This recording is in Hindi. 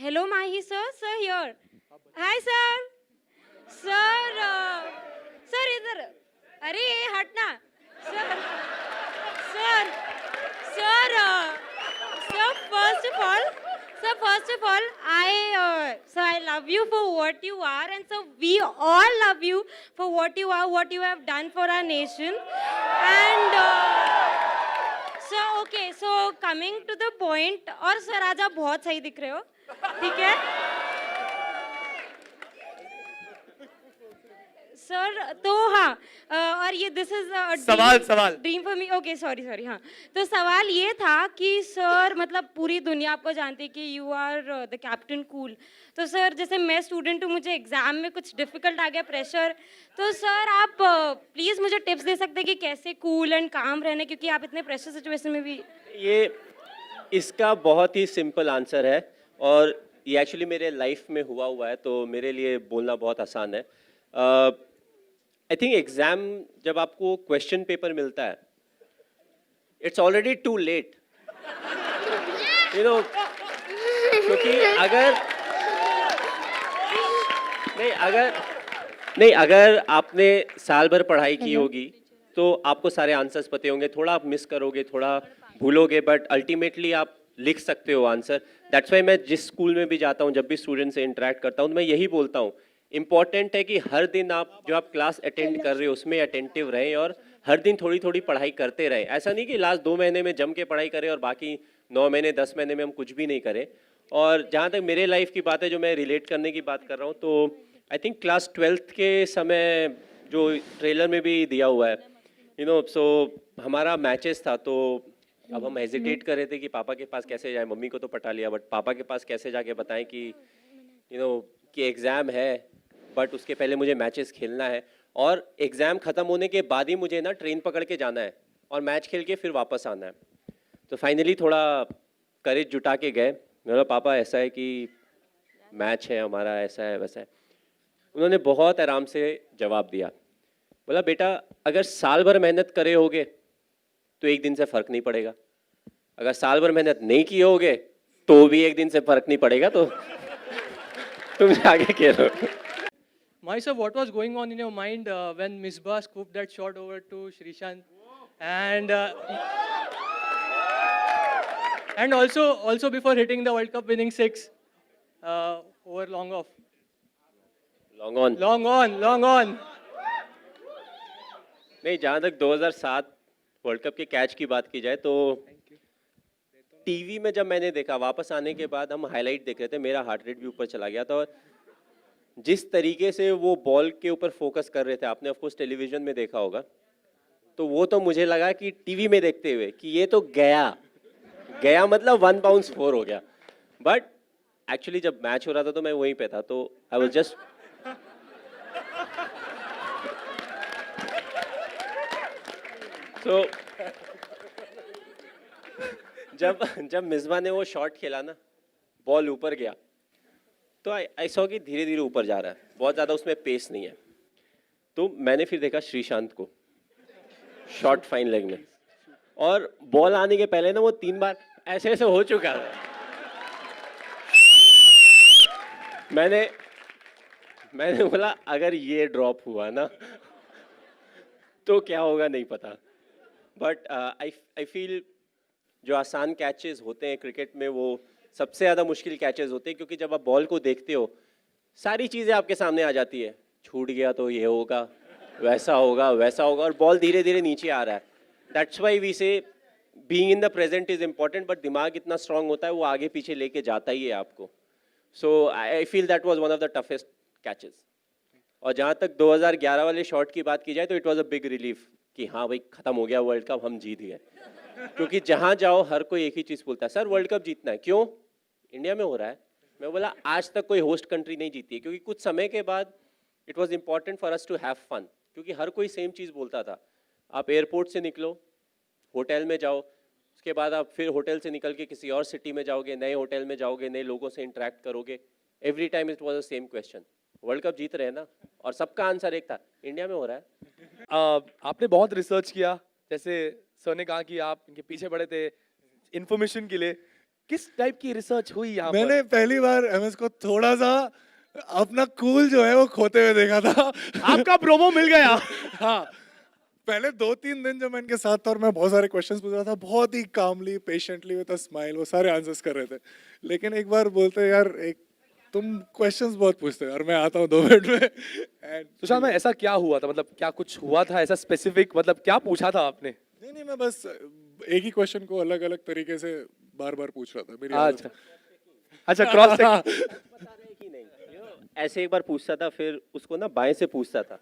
Hello, Mahi sir. Sir here. Hi sir. Sir. Sir इधर. अरे ये हटना. Sir. Sir. Sir. Sir. First of all, I love you for what you are, and so we all love you for what you are, what you have done for our nation, and. So okay, so coming to the point, और सर आज आप बहुत सही दिख रहे हो, ठीक है? सर तो हाँ, और ये दिस इज सवाल dream for me. Okay sorry हाँ. तो सवाल ये था कि सर मतलब पूरी दुनिया आपको जानती है कि you are the captain cool. तो सर जैसे मैं स्टूडेंट हूँ, मुझे एग्जाम में कुछ डिफिकल्ट आ गया, प्रेशर, तो सर आप प्लीज मुझे टिप्स दे सकते हैं कि कैसे कूल एंड काम रहने, क्योंकि आप इतने प्रेशर सिचुएशन में भी. ये इसका बहुत ही सिंपल आंसर है और ये एक्चुअली मेरे लाइफ में हुआ है, तो मेरे लिए बोलना बहुत आसान है. आई थिंक एग्ज़ाम जब आपको क्वेश्चन पेपर मिलता है, it's already too late, you know, क्योंकि अगर आपने साल भर पढ़ाई की होगी तो आपको सारे आंसर्स पते होंगे. थोड़ा आप मिस करोगे, थोड़ा भूलोगे, बट अल्टीमेटली आप लिख सकते हो आंसर. दैट्स वाई मैं जिस स्कूल में भी जाता हूँ, जब भी स्टूडेंट से इंटरेक्ट करता हूँ, तो मैं यही बोलता हूँ, इम्पॉर्टेंट है कि हर दिन आप क्लास अटेंड कर रहे हो उसमें अटेंटिव रहें और हर दिन थोड़ी थोड़ी पढ़ाई करते रहें. ऐसा नहीं कि लास्ट 2 महीने में जम के पढ़ाई करें और बाकी 9 महीने 10 महीने में हम कुछ भी नहीं करें. और जहाँ तक मेरे लाइफ की बात है, जो मैं रिलेट करने की बात कर रहा हूँ, तो आई थिंक क्लास 12th के समय जो ट्रेलर में भी दिया हुआ है, यू नो, सो हमारा मैचेस था, तो अब हम हेजिटेट कर रहे थे कि पापा के पास कैसे जाए. मम्मी को तो पटा लिया, बट पापा के पास कैसे जाके बताएं कि यू नो कि एग्ज़ाम है, बट उसके पहले मुझे मैचेस खेलना है और एग्ज़ाम ख़त्म होने के बाद ही मुझे ना ट्रेन पकड़ के जाना है और मैच खेल के फिर वापस आना है. तो फाइनली थोड़ा करेज जुटा के गए. मेरा पापा ऐसा है कि मैच है हमारा, ऐसा है वैसा है. उन्होंने बहुत आराम से जवाब दिया. बोला, बेटा अगर साल भर मेहनत करे होगे तो एक दिन से फ़र्क नहीं पड़ेगा, अगर साल भर मेहनत नहीं किए होगे तो भी एक दिन से फ़र्क नहीं पड़ेगा, तो तुम आगे खेलो. Mahi sir, what was going on in your mind when Misbah scooped that shot over to Shrishant, and also before hitting the World Cup winning six over long off, long on. नहीं, जहाँ तक 2007 वर्ल्ड कप के कैच की बात की जाए, तो टीवी में जब मैंने देखा, वापस आने के बाद हम हाईलाइट देख रहे थे, मेरा हार्ट रेट भी ऊपर चला गया था. और जिस तरीके से वो बॉल के ऊपर फोकस कर रहे थे, आपने ऑफ कोर्स टेलीविजन में देखा होगा, तो वो तो मुझे लगा कि टीवी में देखते हुए कि ये तो गया मतलब 1 बाउंस 4 हो गया. बट एक्चुअली जब मैच हो रहा था तो मैं वहीं पे था, तो आई वाज जस्ट तो जब मिसबा ने वो शॉट खेला ना, बॉल ऊपर गया, तो आई सॉ कि धीरे धीरे ऊपर जा रहा है, बहुत ज़्यादा उसमें पेस नहीं है. तो मैंने फिर देखा श्रीशांत को शॉट फाइन लेग में, और बॉल आने के पहले ना वो 3 बार ऐसे ऐसे हो चुका था. मैंने बोला अगर ये ड्रॉप हुआ ना तो क्या होगा नहीं पता. बट आई फील जो आसान कैचेस होते हैं क्रिकेट में, वो सबसे ज़्यादा मुश्किल कैचेस होते हैं, क्योंकि जब आप बॉल को देखते हो सारी चीज़ें आपके सामने आ जाती है. छूट गया तो ये होगा, वैसा होगा, और बॉल धीरे धीरे नीचे आ रहा है. दैट्स वाई वी से being in the present is important, but दिमाग इतना स्ट्रांग होता है, वो आगे पीछे लेके जाता ही है आपको. So I feel that was one of the toughest catches. और जहाँ तक 2011 वाले शॉट की बात की जाए, तो it was a big relief कि हाँ भाई, ख़त्म हो गया वर्ल्ड कप, हम जीत गए. क्योंकि जहाँ जाओ हर कोई एक ही चीज़ बोलता है, सर वर्ल्ड कप जीतना है. क्यों? इंडिया में हो रहा है. मैं बोला आज तक कोई होस्ट कंट्री नहीं जीती है, क्योंकि कुछ समय के बाद it was important for us to have fun, क्योंकि हर कोई सेम चीज़ बोलता था. आप एयरपोर्ट से निकलो, होटल में जाओ, उसके बाद आप फिर होटल से निकल के किसी और सिटी में जाओगे, नए होटल में जाओगे, नए लोगों से इंटरेक्ट करोगे. Every time it was the same question, world cup जीत रहे हैं ना, और सबका आंसर एक था, इंडिया में हो रहा है. आपने बहुत रिसर्च किया, जैसे सर ने कहा कि आप इनके पीछे पड़े थे इन्फॉर्मेशन के लिए. किस टाइप की रिसर्च हुई यहाँ पर? मैंने पहली बार एमएस को थोड़ा सा अपना कूल जो है वो खोते हुए देखा था। आपका प्रोमो मिल गया। हाँ, पहले 2-3 दिन जब मैं इनके साथ था और मैं बहुत सारे क्वेश्चंस पूछ रहा था, बहुत ही कामली पेशेंटली विद अ स्माइल वो सारे आंसर्स कर रहे थे। लेकिन एक बार बोलते यार एक तुम क्वेश्चंस बहुत पूछते हो और मैं आता हूँ 2 मिनट में एंड सुशांत भाई, ऐसा क्या हुआ था? मतलब क्या कुछ हुआ था ऐसा स्पेसिफिक? मतलब क्या पूछा था आपने? नहीं मैं बस एक ही क्वेश्चन को अलग अलग तरीके से बार बार पूछ रहा था। मेरी आदत अच्छा अच्छा, क्रॉस बता रहे कि नहीं, ऐसे एक बार पूछता था, फिर उसको ना बाएं से पूछता था,